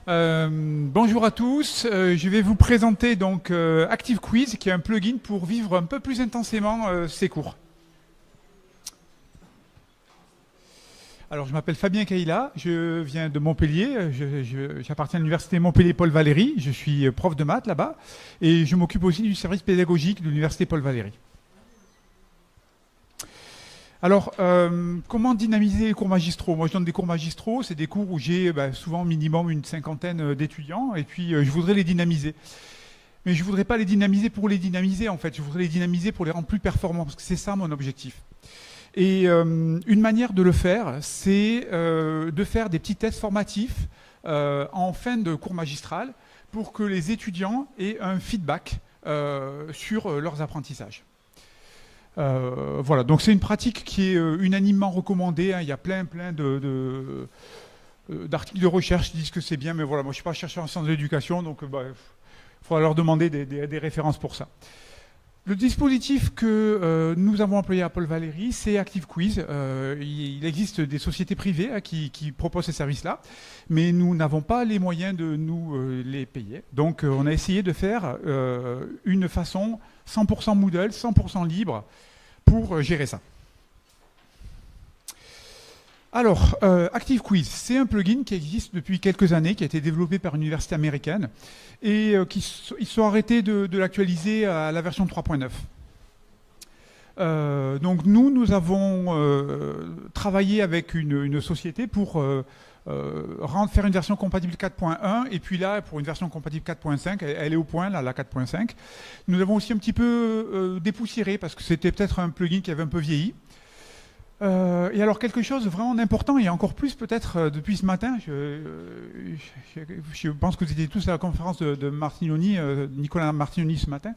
Bonjour à tous, je vais vous présenter donc ActiveQuiz qui est un plugin pour vivre un peu plus intensément ces cours. Alors je m'appelle Fabien Caïla, je viens de Montpellier, j'appartiens à l'université Montpellier-Paul Valéry, je suis prof de maths là-bas et je m'occupe aussi du service pédagogique de l'université Paul Valéry. Alors, comment dynamiser les cours magistraux? Moi, je donne des cours magistraux, c'est des cours où j'ai souvent minimum une cinquantaine d'étudiants, et puis je voudrais les dynamiser. Mais je ne voudrais pas les dynamiser pour les dynamiser, en fait. Je voudrais les dynamiser pour les rendre plus performants, parce que c'est ça mon objectif. Et une manière de le faire, c'est de faire des petits tests formatifs en fin de cours magistral pour que les étudiants aient un feedback sur leurs apprentissages. Voilà, donc c'est une pratique qui est unanimement recommandée, hein. Il y a plein d'articles de recherche qui disent que c'est bien, mais voilà, moi je ne suis pas chercheur en sciences de l'éducation, donc il faudra leur demander des références pour ça. Le dispositif que nous avons employé à Paul Valéry, c'est ActiveQuiz. Il existe des sociétés privées qui proposent ces services-là, mais nous n'avons pas les moyens de nous les payer. Donc on a essayé de faire une façon 100% Moodle, 100% libre pour gérer ça. Alors, ActiveQuiz, c'est un plugin qui existe depuis quelques années, qui a été développé par une université américaine, et ils sont arrêtés de l'actualiser à la version 3.9. Donc nous avons travaillé avec une société pour faire une version compatible 4.1, et puis là, pour une version compatible 4.5, elle est au point, là, la 4.5. Nous avons aussi un petit peu dépoussiéré, parce que c'était peut-être un plugin qui avait un peu vieilli. Et alors quelque chose de vraiment important, et encore plus peut-être depuis ce matin, je pense que vous étiez tous à la conférence de Martignoni, Nicolas Martignoni ce matin.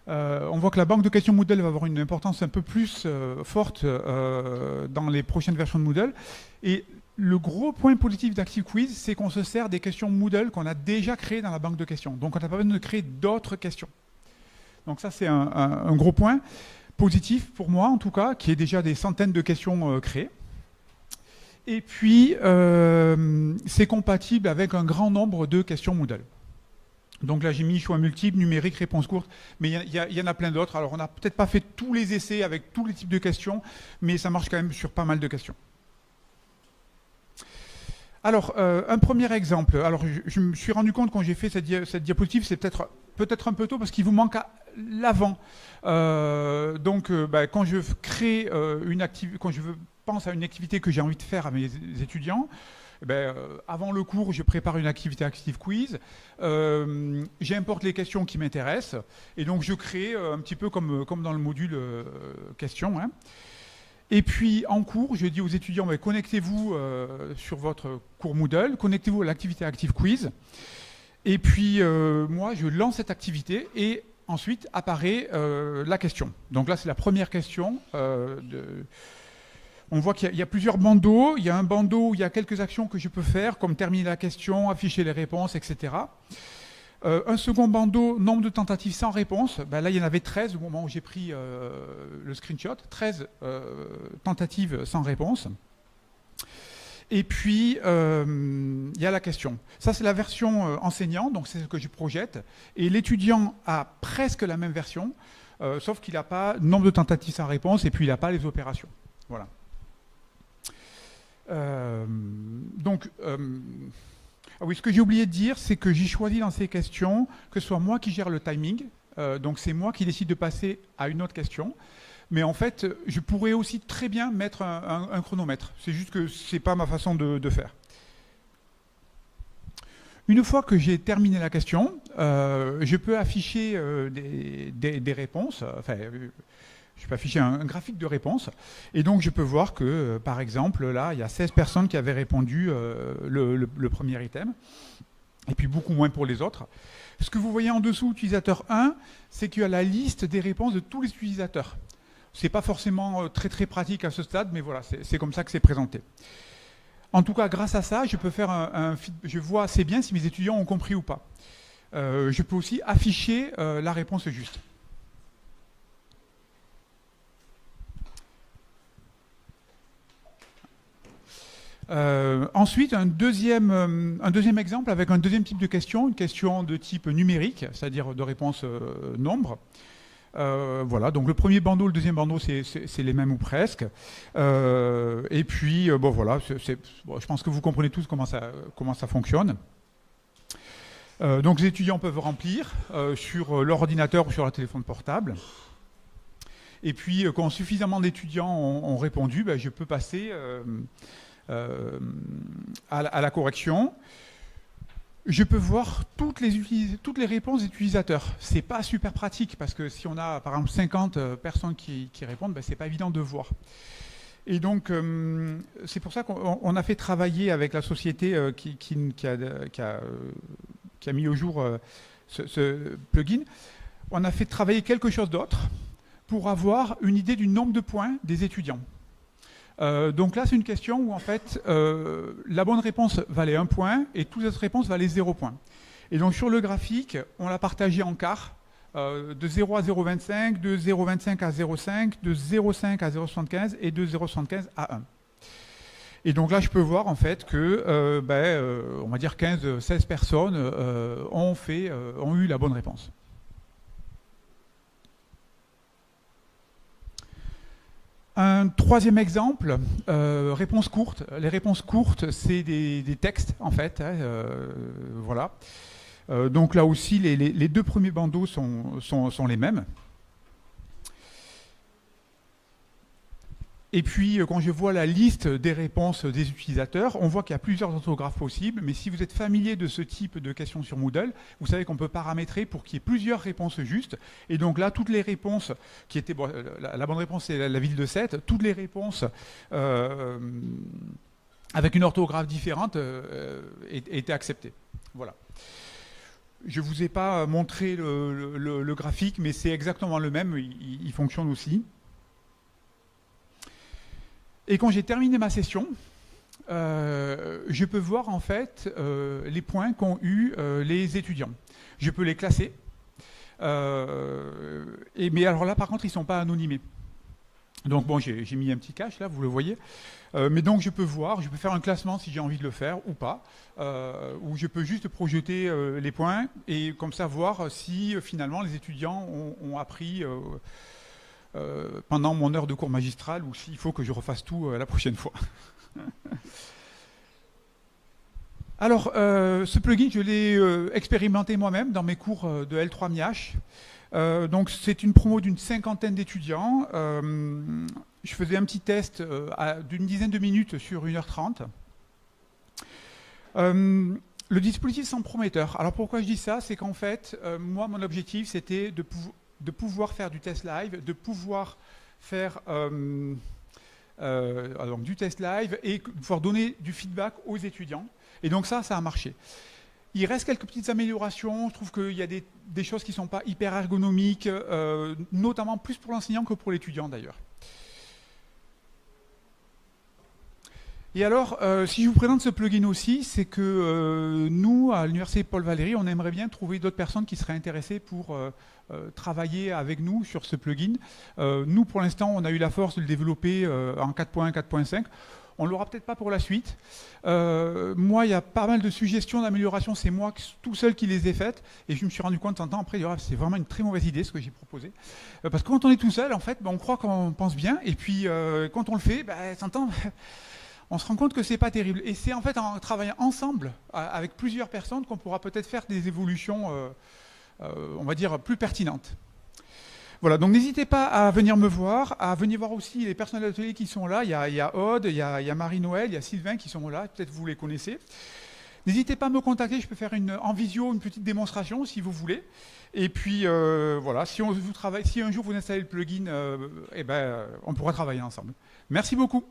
On voit que la banque de questions Moodle va avoir une importance un peu plus forte dans les prochaines versions de Moodle. Et le gros point positif d'ActiveQuiz, c'est qu'on se sert des questions Moodle qu'on a déjà créées dans la banque de questions. Donc on n'a pas besoin de créer d'autres questions. Donc ça, c'est un gros point positif pour moi, en tout cas, qui est déjà des centaines de questions créées. Et puis, c'est compatible avec un grand nombre de questions Moodle. Donc là, j'ai mis choix multiple, numérique, réponse courte, mais il y en a plein d'autres. Alors, on n'a peut-être pas fait tous les essais avec tous les types de questions, mais ça marche quand même sur pas mal de questions. Alors, un premier exemple. Alors, je me suis rendu compte quand j'ai fait cette diapositive, c'est peut-être un peu tôt parce qu'il vous manque l'avant. Quand je crée quand je pense à une activité que j'ai envie de faire à mes étudiants, avant le cours, je prépare une activité ActiveQuiz, j'importe les questions qui m'intéressent, et donc je crée un petit peu comme dans le module questions, hein. Et puis en cours, je dis aux étudiants, connectez-vous sur votre cours Moodle, connectez-vous à l'activité ActiveQuiz, et puis moi je lance cette activité, et ensuite apparaît la question. Donc là c'est la première question. On voit qu'il y a plusieurs bandeaux. Il y a un bandeau où il y a quelques actions que je peux faire, comme terminer la question, afficher les réponses, etc. Un second bandeau, nombre de tentatives sans réponse. Là, il y en avait 13 au moment où j'ai pris le screenshot. 13 tentatives sans réponse. Et puis, il y a la question. Ça, c'est la version enseignant, donc c'est ce que je projette. Et l'étudiant a presque la même version, sauf qu'il n'a pas nombre de tentatives sans réponse, et puis il n'a pas les opérations. Voilà. Ah oui, ce que j'ai oublié de dire, c'est que j'ai choisi dans ces questions que ce soit moi qui gère le timing, donc c'est moi qui décide de passer à une autre question, mais en fait, je pourrais aussi très bien mettre un chronomètre, c'est juste que ce n'est pas ma façon de faire. Une fois que j'ai terminé la question, je peux afficher des réponses, je peux afficher un graphique de réponse, et donc je peux voir que, par exemple, là, il y a 16 personnes qui avaient répondu le premier item, et puis beaucoup moins pour les autres. Ce que vous voyez en dessous, utilisateur 1, c'est qu'il y a la liste des réponses de tous les utilisateurs. Ce n'est pas forcément très pratique à ce stade, mais voilà, c'est comme ça que c'est présenté. En tout cas, grâce à ça, je peux faire je vois assez bien si mes étudiants ont compris ou pas. Je peux aussi afficher la réponse juste. Ensuite, un deuxième exemple avec un deuxième type de question, une question de type numérique, c'est-à-dire de réponse nombre. Voilà, donc le premier bandeau, le deuxième bandeau, c'est les mêmes ou presque. Et puis, bon voilà, bon, je pense que vous comprenez tous comment ça fonctionne. Donc les étudiants peuvent remplir sur leur ordinateur ou sur leur téléphone portable. Et puis, quand suffisamment d'étudiants ont répondu, ben, je peux passer à la correction. Je peux voir toutes les réponses des utilisateurs. C'est pas super pratique parce que si on a par exemple 50 personnes qui répondent, ben, c'est pas évident de voir. Et donc c'est pour ça qu'on a fait travailler avec la société qui a mis au jour ce plugin. On a fait travailler quelque chose d'autre pour avoir une idée du nombre de points des étudiants. Donc là, c'est une question où en fait, la bonne réponse valait 1 point et toutes les autres réponses valaient 0 point. Et donc sur le graphique, on l'a partagé en quarts, de 0 à 0,25, de 0,25 à 0,5, de 0,5 à 0,75 et de 0,75 à 1. Et donc là, je peux voir en fait que, on va dire 15-16 personnes ont eu la bonne réponse. Un troisième exemple, réponse courte. Les réponses courtes, c'est des textes, en fait. Voilà. Donc là aussi, les deux premiers bandeaux sont les mêmes. Et puis, quand je vois la liste des réponses des utilisateurs, on voit qu'il y a plusieurs orthographes possibles, mais si vous êtes familier de ce type de questions sur Moodle, vous savez qu'on peut paramétrer pour qu'il y ait plusieurs réponses justes. Et donc là, toutes les réponses qui étaient... Bon, la bonne réponse, c'est la ville de Sète. Toutes les réponses avec une orthographe différente étaient acceptées. Voilà. Je ne vous ai pas montré le graphique, mais c'est exactement le même. Il fonctionne aussi. Et quand j'ai terminé ma session, je peux voir en fait les points qu'ont eu les étudiants. Je peux les classer. Mais alors là, par contre, ils ne sont pas anonymés. Donc bon, j'ai mis un petit cache là, vous le voyez. Mais donc je peux voir, je peux faire un classement si j'ai envie de le faire ou pas. Ou je peux juste projeter les points et comme ça voir si finalement les étudiants ont appris... pendant mon heure de cours magistral ou s'il faut que je refasse tout la prochaine fois. Alors, ce plugin, je l'ai expérimenté moi-même dans mes cours de L3 MIH. Donc, c'est une promo d'une 50aine d'étudiants. Je faisais un petit test d'une dizaine de minutes sur 1h30. Le dispositif semble prometteur. Alors, pourquoi je dis ça? C'est qu'en fait, moi, mon objectif, c'était de pouvoir faire du test live, de pouvoir faire du test live et de pouvoir donner du feedback aux étudiants. Et donc ça a marché. Il reste quelques petites améliorations. Je trouve qu'il y a des choses qui ne sont pas hyper ergonomiques, notamment plus pour l'enseignant que pour l'étudiant d'ailleurs. Et alors, si je vous présente ce plugin aussi, c'est que nous, à l'Université Paul Valéry, on aimerait bien trouver d'autres personnes qui seraient intéressées pour travailler avec nous sur ce plugin. Nous, pour l'instant, on a eu la force de le développer en 4.1, 4.5. On ne l'aura peut-être pas pour la suite. Moi, il y a pas mal de suggestions d'amélioration. C'est moi tout seul qui les ai faites. Et je me suis rendu compte, après, c'est vraiment une très mauvaise idée ce que j'ai proposé. Parce que quand on est tout seul, en fait, on croit qu'on pense bien. Et puis, quand on le fait, on se rend compte que c'est pas terrible. Et c'est en fait en travaillant ensemble, avec plusieurs personnes, qu'on pourra peut-être faire des évolutions, on va dire, plus pertinentes. Voilà, donc n'hésitez pas à venir me voir, à venir voir aussi les personnels de l'atelier qui sont là. Il y a Aude, il y a Marie-Noël, il y a Sylvain qui sont là, peut-être vous les connaissez. N'hésitez pas à me contacter, je peux faire en visio une petite démonstration si vous voulez. Et puis voilà, si un jour vous installez le plugin, on pourra travailler ensemble. Merci beaucoup.